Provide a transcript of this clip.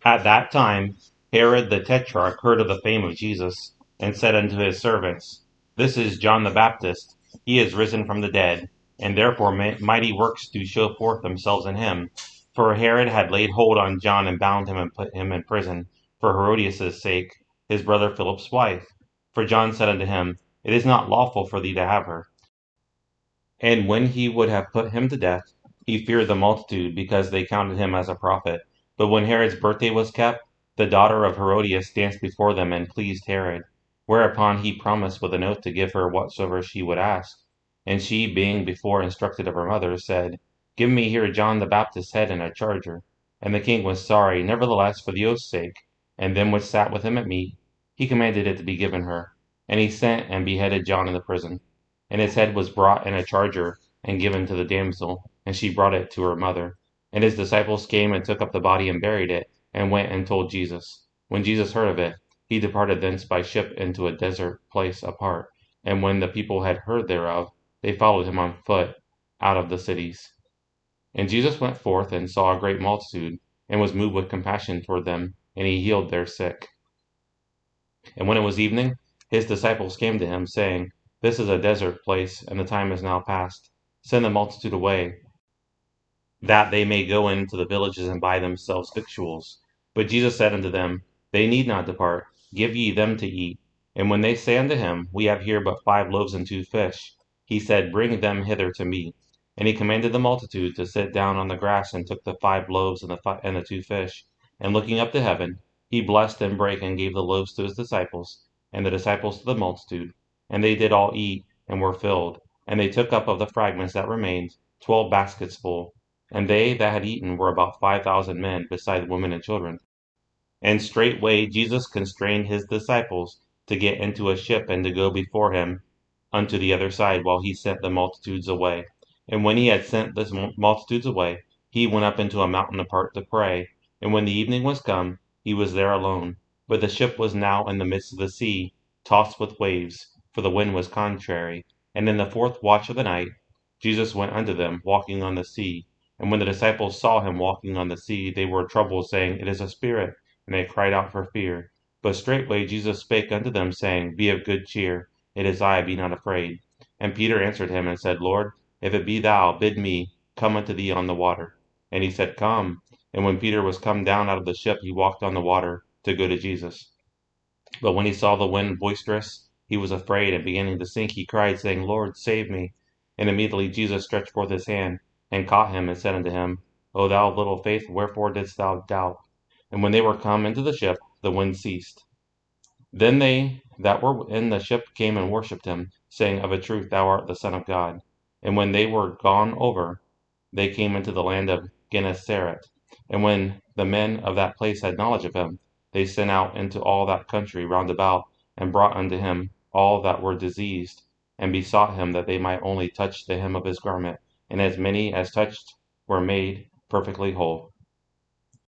At that time Herod the Tetrarch heard of the fame of Jesus, and said unto his servants, This is John the Baptist: he is risen from the dead, and therefore mighty works do show forth themselves in him. For Herod had laid hold on John, and bound him, and put him in prison, for Herodias' sake, his brother Philip's wife. For John said unto him, It is not lawful for thee to have her. And when he would have put him to death, he feared the multitude, because they counted him as a prophet. But when Herod's birthday was kept, the daughter of Herodias danced before them, and pleased Herod. Whereupon he promised with an oath to give her whatsoever she would ask. And she, being before instructed of her mother, said, Give me here John the Baptist's head in a charger. And the king was sorry; nevertheless, for the oath's sake, and them which sat with him at meat, he commanded it to be given her. And he sent and beheaded John in the prison. And his head was brought in a charger, and given to the damsel, and she brought it to her mother. And his disciples came and took up the body, and buried it, and went and told Jesus. When Jesus heard of it, he departed thence by ship into a desert place apart. And when the people had heard thereof, they followed him on foot out of the cities. And Jesus went forth, and saw a great multitude, and was moved with compassion toward them, and he healed their sick. And when it was evening, his disciples came to him, saying, This is a desert place, and the time is now past. Send the multitude away, that they may go into the villages and buy themselves victuals. But Jesus said unto them, They need not depart; give ye them to eat. And when they say unto him, We have here but 5 loaves and 2 fish, he said, Bring them hither to me. And he commanded the multitude to sit down on the grass, and took the 5 loaves and the 2 fish, and looking up to heaven, he blessed and brake, and gave the loaves to his disciples, and the disciples to the multitude. And they did all eat, and were filled. And they took up of the fragments that remained 12 baskets full. And they that had eaten were about 5,000 men, beside women and children. And straightway Jesus constrained his disciples to get into a ship, and to go before him unto the other side, while he sent the multitudes away. And when he had sent the multitudes away, he went up into a mountain apart to pray. And when the evening was come, he was there alone. But the ship was now in the midst of the sea, tossed with waves, for the wind was contrary. And in the 4th watch of the night, Jesus went unto them, walking on the sea. And when the disciples saw him walking on the sea, they were troubled, saying, It is a spirit. And they cried out for fear. But straightway Jesus spake unto them, saying, Be of good cheer; it is I, be not afraid. And Peter answered him, and said, Lord, if it be thou, bid me come unto thee on the water. And he said, Come. And when Peter was come down out of the ship, he walked on the water to go to Jesus. But when he saw the wind boisterous, he was afraid, and beginning to sink, he cried, saying, Lord, save me. And immediately Jesus stretched forth his hand, and caught him, and said unto him, O thou of little faith, wherefore didst thou doubt? And when they were come into the ship, the wind ceased. Then they that were in the ship came and worshipped him, saying, Of a truth thou art the Son of God. And when they were gone over, they came into the land of Gennesaret. And when the men of that place had knowledge of him, they sent out into all that country round about, and brought unto him all that were diseased, and besought him that they might only touch the hem of his garment. And as many as touched were made perfectly whole.